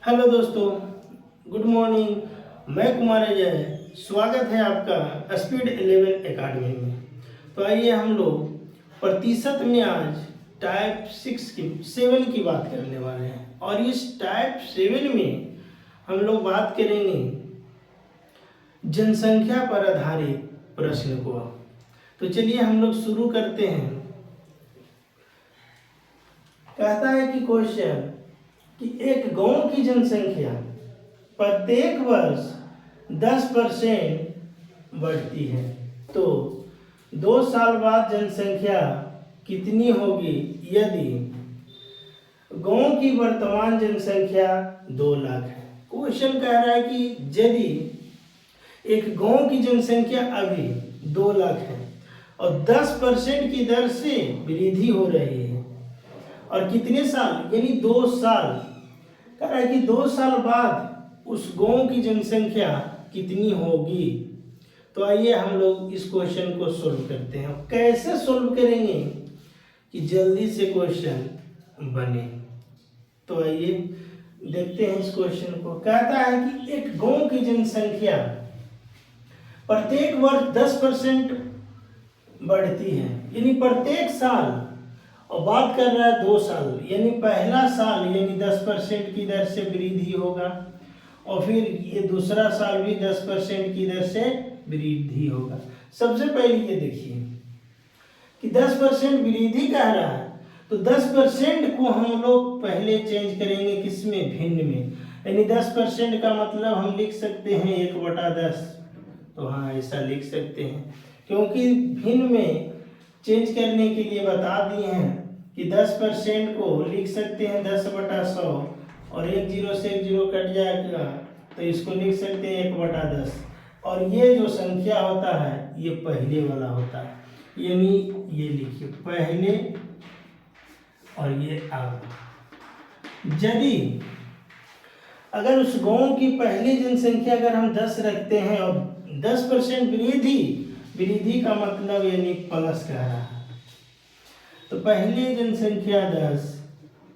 Hello दोस्तों, good morning. मैं कुमार अजय, स्वागत है आपका स्पीड 11 एकेडमी में। तो आइए हम लोग प्रतिशत में आज टाइप 7 की बात करने वाले हैं। और इस टाइप 7 में हम लोग बात करेंगे जनसंख्या पर आधारित प्रश्न को। तो चलिए हम लोग शुरू करते हैं। कहता है कि क्वेश्चन कि एक गांव की जनसंख्या प्रत्येक वर्ष 10% बढ़ती है, तो 2 साल बाद जनसंख्या कितनी होगी यदि गांव की वर्तमान जनसंख्या 2 लाख है। क्वेश्चन कह रहा है कि यदि एक गांव की जनसंख्या अभी 2 लाख है और 10% की दर से वृद्धि हो रही है, और कितने साल यानी 2 साल, कह रहा है कि 2 साल बाद उस गांव की जनसंख्या कितनी होगी। तो आइए हम लोग इस क्वेश्चन को सोल्व करते हैं। कैसे सोल्व करेंगे कि जल्दी से क्वेश्चन बने। तो आइए देखते हैं इस क्वेश्चन को। कहता है कि एक गांव की जनसंख्या प्रत्येक वर्ष 10% बढ़ती है, यानी प्रत्येक साल, और बात कर रहा है 2 साल, यानी पहला साल यानी 10% की दर से वृद्धि होगा, और फिर ये दूसरा साल भी 10% की दर से वृद्धि होगा। सबसे पहले ये देखिए कि 10% वृद्धि कह रहा है, तो 10% को हम लोग पहले चेंज करेंगे किसमें, भिन्न में। यानी 10% का मतलब हम लिख सकते हैं 1/10। तो हाँ, ऐसा लिख सकते हैं, क्योंकि भिन्न में चेंज करने के लिए बता दिए हैं कि 10% को लिख सकते हैं 10/100, और 1 0 से 1 0 कट जाएगा, तो इसको लिख सकते हैं 1/10। और ये जो संख्या होता है ये पहले वाला होता है, यानी ये लिखिए पहले और ये अब। यदि अगर उस गांव की पहली जनसंख्या अगर हम 10 रखते हैं और 10% वृद्धि का मतलब यानी प्लस कह रहा है, तो पहली जनसंख्या 10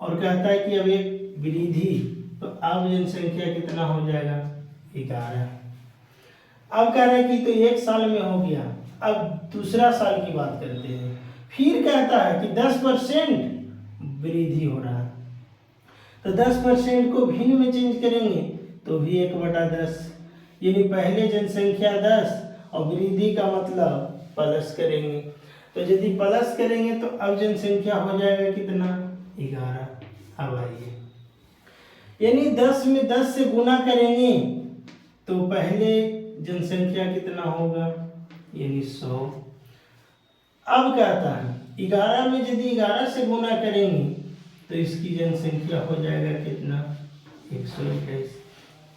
और कहता है कि अब एक वृद्धि, तो अब जनसंख्या कितना हो जाएगा, 11। अब कह रहा है कि तो 1 साल में हो गया। अब दूसरा साल की बात करते हैं। फिर कहता है कि 10% वृद्धि हो रहा है, तो 10% को भिन्न में चेंज करेंगे तो भी 1/10, यानी पहले जनसंख्या 10 और वृद्धि का मतलब प्लस करेंगे। तो यदि प्लस करेंगे तो अब जनसंख्या हो जाएगा कितना, 11। अब आइए, यानी 10 में 10 से गुना करेंगे तो पहले जनसंख्या कितना होगा, यानी 100। अब कहता है 11 में यदि 11 से गुना करेंगे तो इसकी जनसंख्या हो जाएगा कितना, 121।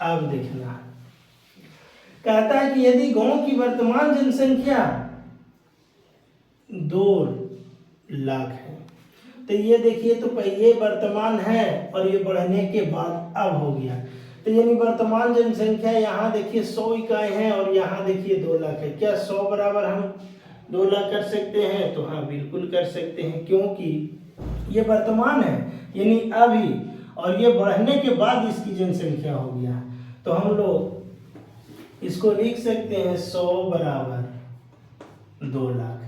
अब देखना, कहता है कि यदि गांव की वर्तमान जनसंख्या 2 लाख है, तो ये देखिए, तो ये वर्तमान है और ये बढ़ने के बाद अब हो गया, तो यानी वर्तमान जनसंख्या यहाँ देखिए 100 इकाई है और यहाँ देखिए 2 लाख है। क्या 100 बराबर हम 2 लाख कर सकते हैं? तो हाँ, बिल्कुल कर सकते हैं, क्योंकि ये वर्तमान है यानी अभी, और ये बढ़ने के बाद इसकी जनसंख्या हो गया। तो हम लोग इसको लिख सकते हैं 100 बराबर 2 लाख।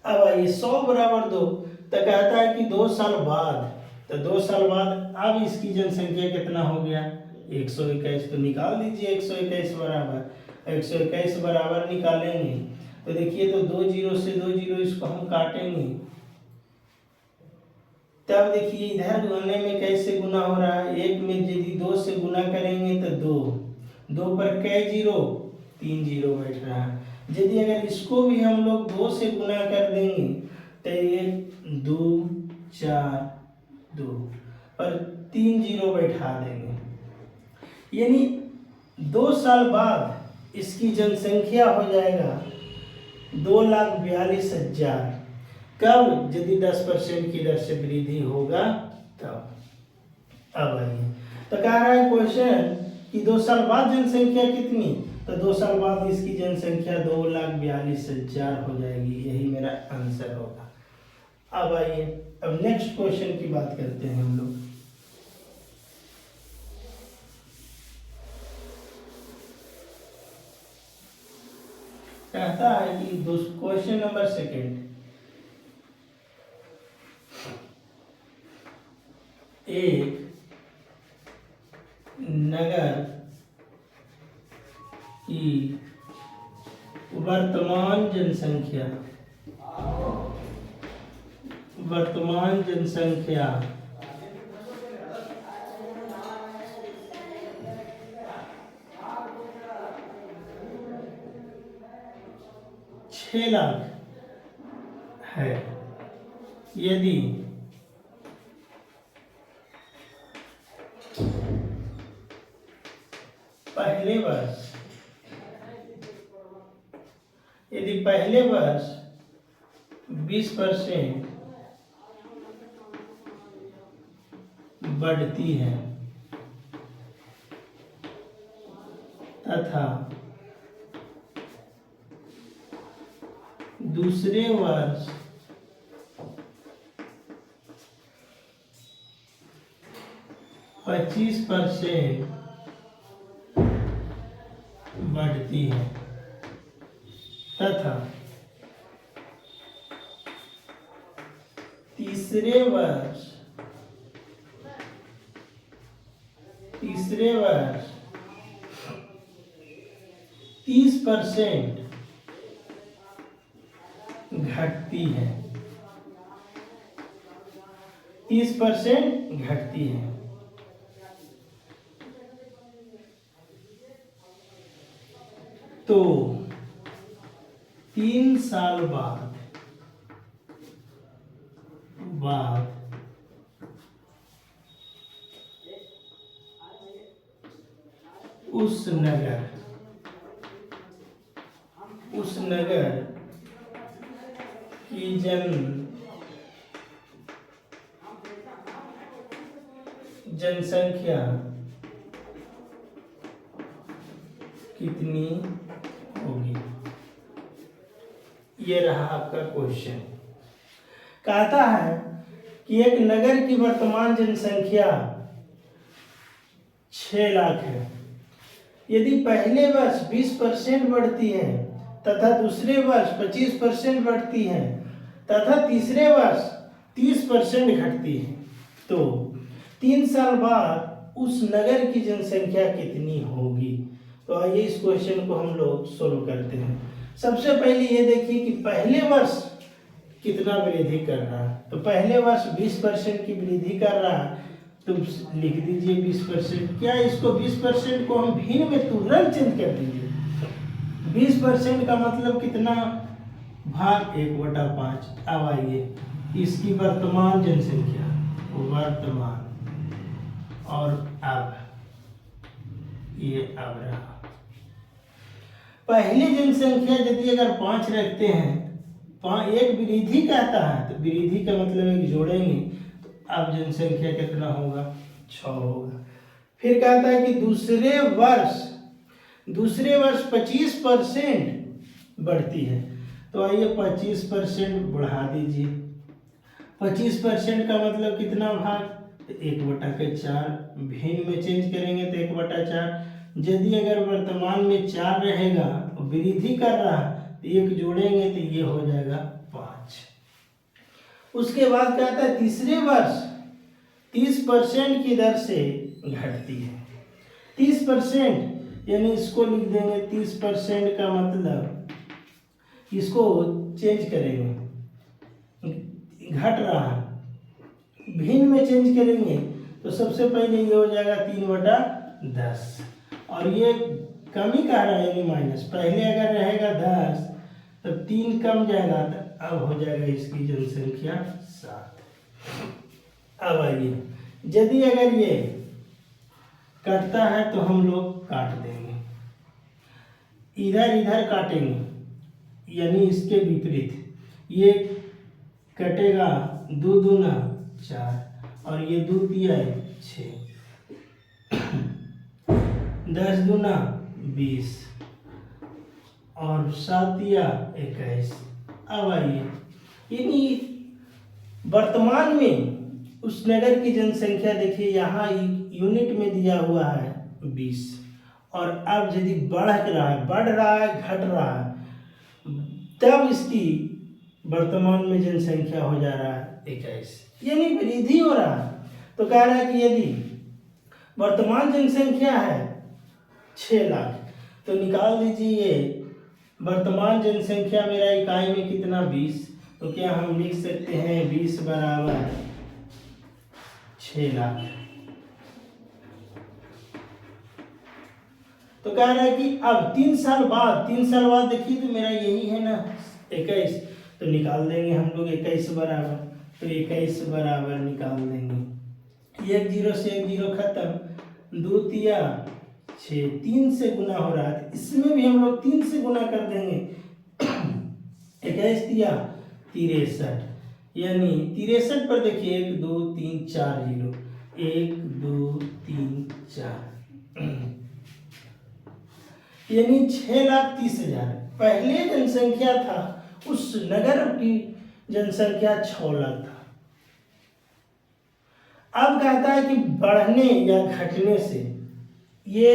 अब आइए 100 बराबर 2, तो कहता है कि 2 साल बाद, तो 2 साल बाद अब इसकी जनसंख्या कितना हो गया, 121। तो निकाल दीजिए 121 बराबर 121 बराबर निकालेंगे तो देखिए, तो 2 0 से 2 0 इसको हम काटेंगे, तब देखिए इधर गुने में कैसे गुना हो रहा है। 1 में यदि 2 से गुना करेंगे तो 2 पर कै 0, 3 0 बैठ रहा है। यदि अगर इसको भी हम लोग 2 से गुना कर देंगे तो 1 2 4 2 पर 3 0 बैठा देंगे, यानी 2 साल बाद इसकी जनसंख्या हो जाएगा 2,42,000। कब? यदि 10% की दर से वृद्धि होगा तब। अब आइए, तो कह रहा है क्वेश्चन कि 2 साल बाद जनसंख्या कितनी, तो 2 साल बाद इसकी जनसंख्या 2,42,000 हो जाएगी। यही मेरा आंसर होगा। अब आइए, अब नेक्स्ट क्वेश्चन की बात करते हैं हम लोग। कहता है कि क्वेश्चन नंबर 2, एक नगर की वर्तमान जनसंख्या 6 लाख है। यदि पहले वर्ष 20% बढ़ती है तथा दूसरे वर्ष 25% बढ़ती है तथा तीसरे वर्ष 30% घटती है। 30% घटती है। तो 3 साल बाद उस नगर की जनसंख्या कितनी होगी? ये रहा आपका क्वेश्चन। कहता है कि एक नगर की वर्तमान जनसंख्या 6 लाख है। यदि पहले वर्ष 20% बढ़ती है तथा दूसरे वर्ष 25% बढ़ती है तथा तीसरे वर्ष 30% घटती है, तो 3 साल बाद उस नगर की जनसंख्या कितनी होगी? तो आइए इस क्वेश्चन को हम लोग सोल्व करते हैं। सबसे पहले ये देखिए कि पहले वर्ष कितना वृद्धि कर रहा है। तो पहले वर्ष 20% की वृद्धि कर रहा है, तो लिख दीजिए 20%। क्या इसको 20% को हम भिन्न में तुरंत चेंज कर दीजिए। 20% का मतलब कितना? भाग 1/5। अब आइए इसकी वर्तमान जनसंख्या, और अब ये अब रहा। पहली जनसंख्या यदि अगर 5 रखते हैं, 1 वृद्धि कहता है, तो वृद्धि का मतलब एक जोड़ेंगे, तो अब जनसंख्या कितना होगा? 6 होगा। फिर कहता है कि दूसरे वर्ष 25% बढ़ती है, तो आइए 25% बढ़ा दीजिए। 25% का मतलब कितना भाग? तो 1/4। भिन्न में चेंज करेंगे तो 1/4। यदि अगर वर्तमान में 4 रहेगा, वृद्धि कर रहा, तो 1 जोड़ेंगे तो ये हो जाएगा 5। उसके बाद कहता है तीसरे वर्ष 30% की दर से घटती है। 30% यानी इसको लिख देंगे 30% का मतलब, इसको चेंज करेंगे, घट रहा है, भिन्न में चेंज करेंगे तो सबसे पहले ये हो जाएगा 3/10, और ये कमी कह रहा है यानी माइनस। पहले अगर रहेगा 10 तो 3 कम जाएगा, तो अब हो जाएगा इसकी जनसंख्या 7। अब आइए, यदि अगर ये कटता है तो हम लोग काट देंगे, इधर काटेंगे, यानी इसके विपरीत। ये कटेगा 2 दूना 4 और ये 2 तिया 6, 10 दूना 20 और 7 या 21। अब आइए, यानी वर्तमान में उस नगर की जनसंख्या देखिए, यहाँ यूनिट में दिया हुआ है 20, और अब यदि बढ़ रहा है, घट रहा है, तब इसकी वर्तमान में जनसंख्या हो जा रहा है 21, यानी वृद्धि हो रहा है। तो कह रहा है कि यदि वर्तमान जनसंख्या है 6 लाख, तो निकाल दीजिए वर्तमान जनसंख्या मेरा इकाई में कितना 20, तो क्या हम लिख सकते हैं 20 बराबर 6 लाख। तो कह रहा है कि अब 3 साल बाद देखिए, तो मेरा यही है ना 21, तो निकाल देंगे हम लोग 21 बराबर, तो 21 बराबर निकाल देंगे, 1 0 से 1 0 खत्म, 2 तिया 6, 3 से गुना हो रहा है, इसमें भी हम लोग 3 से गुना कर देंगे, 21 तिया 63, यानी 63 पर देखिए 1 2 3 4 0, 1 2 3 4, यानी 6,30,000 पहले जनसंख्या था, उस नगर की जनसंख्या 6 लाख था। अब कहता है कि बढ़ने या घटने से ये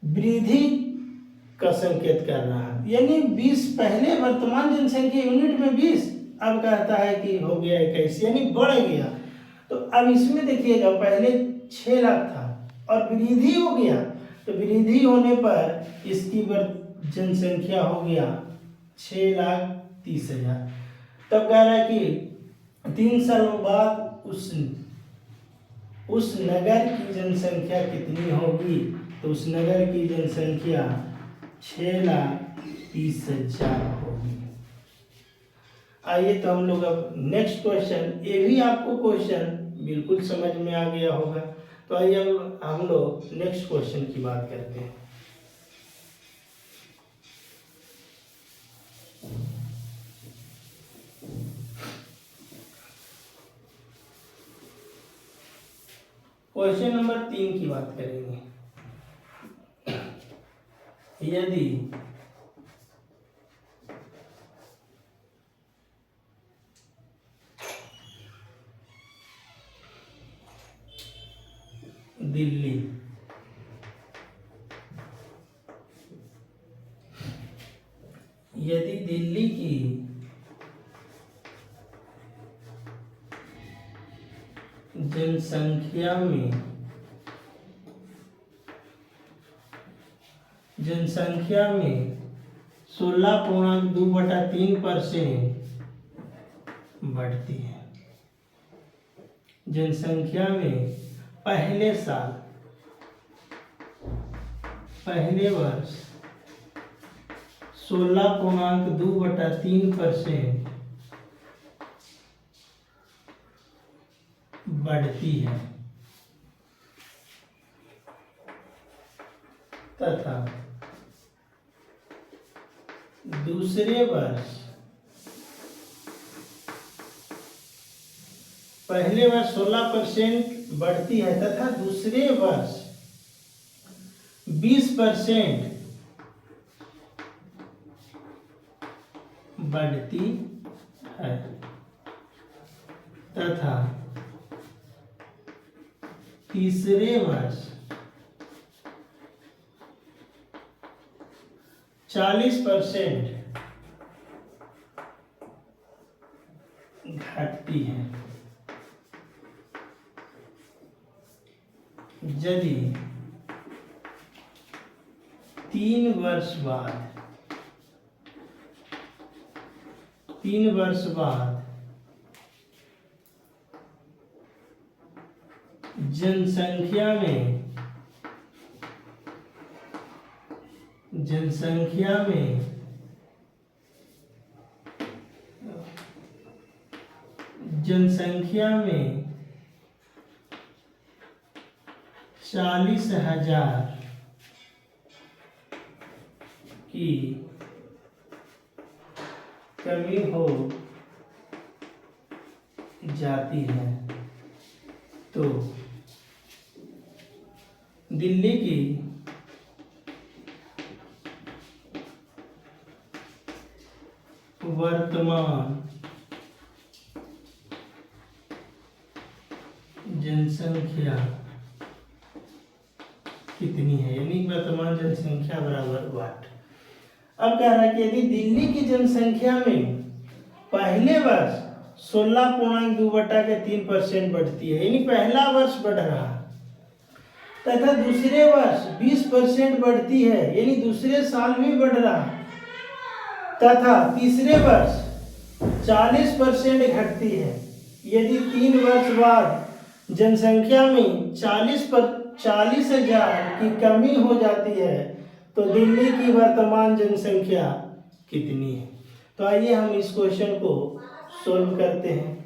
वृद्धि का संकेत कर रहा है, यानी 20 पहले वर्तमान जनसंख्या यूनिट में 20, अब कहता है कि हो गया 21, यानी बढ़ गया। तो अब इसमें देखिएगा, पहले 6 लाख था और वृद्धि हो गया, तो वृद्धि होने पर इसकी जनसंख्या हो गया 6,30,000। तब कह रहा है कि 3 सालों बाद उस नगर की जनसंख्या कितनी होगी, तो उस नगर की जनसंख्या 6,30,000 होगी। आइए, तो हम लोग अब नेक्स्ट क्वेश्चन, ये भी आपको क्वेश्चन बिल्कुल समझ में आ गया होगा, तो आइए अब हम लोग नेक्स्ट क्वेश्चन की बात करते हैं। क्वेश्चन नंबर 3 की बात करेंगे। यदि दिल्ली की जनसंख्या में 16.2/3% बढ़ती है। जनसंख्या में पहले वर्ष 16.2/3% बढ़ती है, तथा दूसरे वर्ष, पहले वर्ष 16% बढ़ती है तथा दूसरे वर्ष 20% बढ़ती है, तथा तीसरे वर्ष 40% घटती है। यदि 3 वर्ष बाद जनसंख्या में 40,000 की कमी हो जाती है, तो दिल्ली की वर्तमान जनसंख्या कितनी है, यानी वर्तमान जनसंख्या बराबर वाट। अब कह रहा है कि यदि दिल्ली की जनसंख्या में पहले वर्ष 16.2/3% बढ़ती है, यानी पहला वर्ष बढ़ रहा है, तथा दूसरे वर्ष 20% बढ़ती है, यानी दूसरे साल भी बढ़ रहा है, तथा तीसरे वर्ष 40% घटती है। यदि 3 वर्ष बाद जनसंख्या में 40,000 की कमी हो जाती है तो दिल्ली की वर्तमान जनसंख्या कितनी है। तो आइए हम इस क्वेश्चन को सोल्व करते हैं।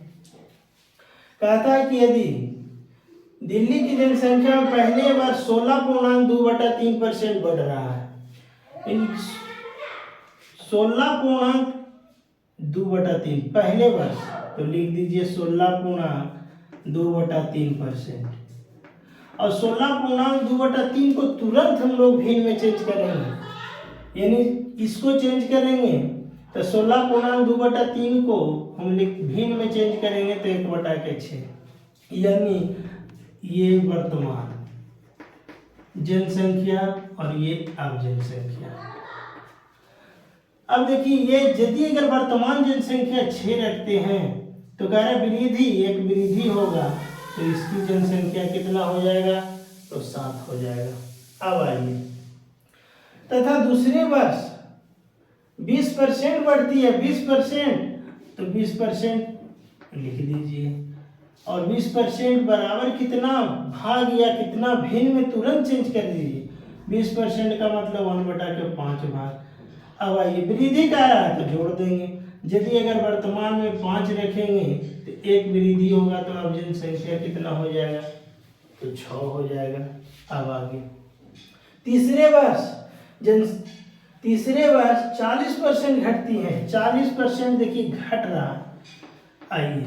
कहता है कि यदि दिल्ली की जनसंख्या में पहले वर्ष 16.2/3% बढ़ रहा है, 16.2/3 पहले वर्ष, तो लिख दीजिए 16.2/3%। और 16.2/3 को तुरंत हम लोग भिन्न में चेंज करेंगे, यानी इसको चेंज करेंगे तो 16.2/3 को हम भिन्न में चेंज करेंगे तो 1/6, यानी ये वर्तमान जनसंख्या और ये अब जनसंख्या। अब देखिए, ये यदि अगर वर्तमान जनसंख्या 6 रखते हैं तो कह रहे वृद्धि, एक वृद्धि होगा तो इसकी जनसंख्या कितना हो जाएगा, तो 7 हो जाएगा। अब आइए, तथा दूसरे वर्ष 20% बढ़ती है, 20%, तो 20% लिख दीजिए, और 20% बराबर कितना भाग या कितना भिन्न में तुरंत चेंज कर दीजिए। 20% का मतलब 1/5 भाग। अब आइए, वृद्धि का रहा है तो जोड़ देंगे। यदि अगर वर्तमान में 5 रखेंगे तो एक वृद्धि होगा, तो अब जनसंख्या कितना हो जाएगा, तो 6 हो जाएगा। अब आगे, तीसरे वर्ष 40% घटती है, 40% देखिए घट रहा। आइए,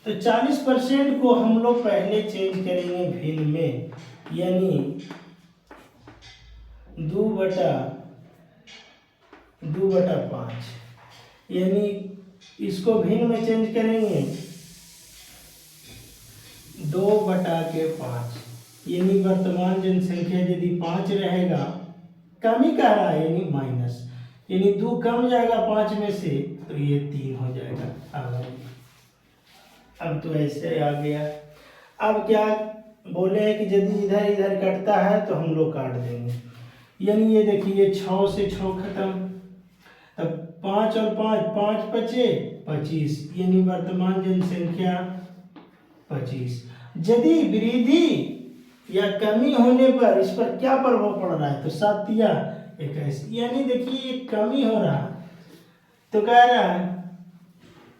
तो 40% को हम लोग पहले चेंज करेंगे भिन्न में, यानी 2/5, यानी इसको भिन्न में चेंज करेंगे 2/5, यानी वर्तमान जनसंख्या यदि 5 रहेगा, कमी का रहा है यानी माइनस, यानी 2 कम जाएगा 5 में से, तो ये 3 हो जाएगा। अब तो ऐसे आ गया। अब क्या बोले हैं कि यदि इधर इधर कटता है तो हम लोग काट देंगे, यानी ये देखिए 6 से 6 खत्म, तब 5 और 5 बचे 25, यानी वर्तमान जनसंख्या 25। यदि वृद्धि या कमी होने पर इस पर क्या प्रभाव पड़ रहा है, तो 7 या 21, यानी देखिए कमी हो रहा है। तो कह रहा है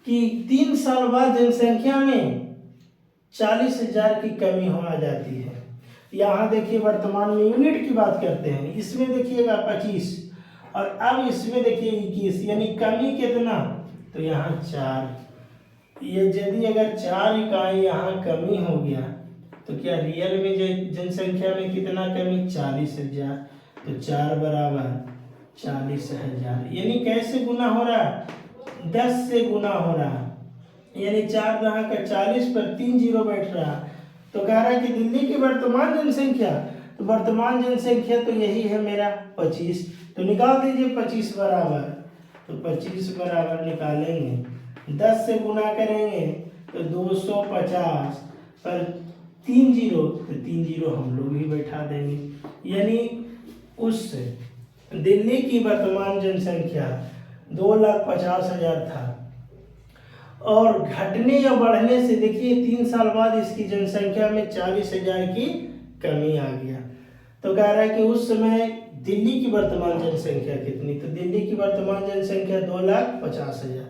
कि 3 साल बाद जनसंख्या में 40,000 की कमी हो आ जाती है। यहाँ देखिए वर्तमान में यूनिट की बात करते हैं, इसमें देखिएगा 25 और अब इसमें देखिए 21, यानी कमी कितना, तो यहाँ 4। ये यदि अगर 4 इकाई यहाँ कमी हो गया तो क्या रियल में जनसंख्या में कितना कमी, 40,000, तो 4 बराबर 40,000, यानी कैसे गुना हो रहा है, 10 से गुना हो रहा है, यानी 4 दहा का 40 पर 3 जीरो बैठ रहा। तो कह रहा है कि दिल्ली की वर्तमान जनसंख्या, तो वर्तमान जनसंख्या तो यही है मेरा 25, तो निकाल दीजिए 25 बराबर, तो 25 बराबर निकालेंगे, 10 से गुना करेंगे तो 250 पर 3 जीरो, तो 3 जीरो हम लोग ही बैठा देंगे, यानी उस दिल्ली की वर्तमान जनसंख्या 2,50,000 था, और घटने या बढ़ने से देखिए 3 साल बाद इसकी जनसंख्या में 40,000 की कमी आ गया। तो कह रहा है कि उस समय दिल्ली की वर्तमान जनसंख्या कितनी, तो दिल्ली की वर्तमान जनसंख्या 2,50,000।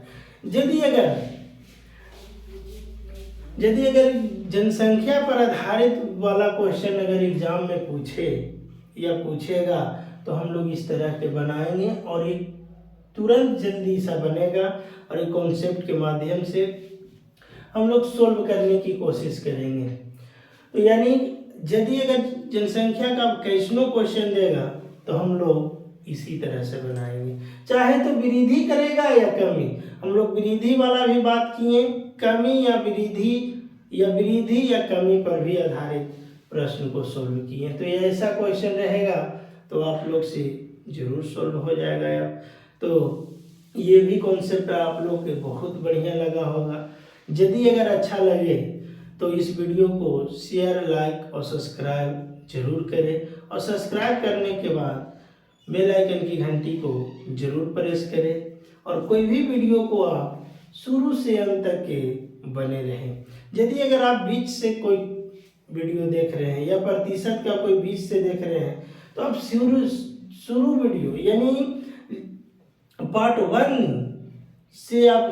यदि अगर जनसंख्या पर आधारित वाला क्वेश्चन अगर एग्जाम में पूछे या पूछेगा तो हम लोग इस तरह के बनाएंगे, और एक तुरंत जल्दी सा बनेगा, और एक कॉन्सेप्ट के माध्यम से हम लोग सोल्व करने की कोशिश करेंगे। तो यानी यदि अगर जनसंख्या का कैसनो क्वेश्चन देगा तो हम लोग इसी तरह से बनाएंगे। चाहे तो वृद्धि करेगा या कमी, हम लोग वृद्धि वाला भी बात किए, कमी या वृद्धि या कमी पर भी आधारित प्रश्न को सोल्व किए। तो ये ऐसा क्वेश्चन रहेगा तो आप लोग से जरूर सोल्व हो जाएगा। तो ये भी कॉन्सेप्ट आप लोग के बहुत बढ़िया लगा होगा। यदि अगर अच्छा लगे तो इस वीडियो को शेयर, लाइक और सब्सक्राइब जरूर करें, और सब्सक्राइब करने के बाद बेल आइकन की घंटी को जरूर प्रेस करें, और कोई भी वीडियो को आप शुरू से अंत तक के बने रहें। यदि अगर आप बीच से कोई वीडियो देख रहे हैं या प्रतिशत का कोई बीच से देख रहे हैं तो आप शुरू वीडियो यानी पार्ट 1 से आप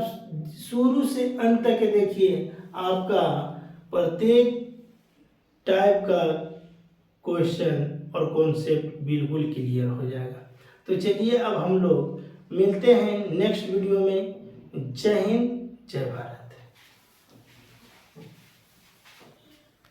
शुरू से अंत तक देखिए, आपका प्रत्येक टाइप का क्वेश्चन और कॉन्सेप्ट बिल्कुल क्लियर हो जाएगा। तो चलिए अब हम लोग मिलते हैं नेक्स्ट वीडियो में। जय हिंद, जय भारत।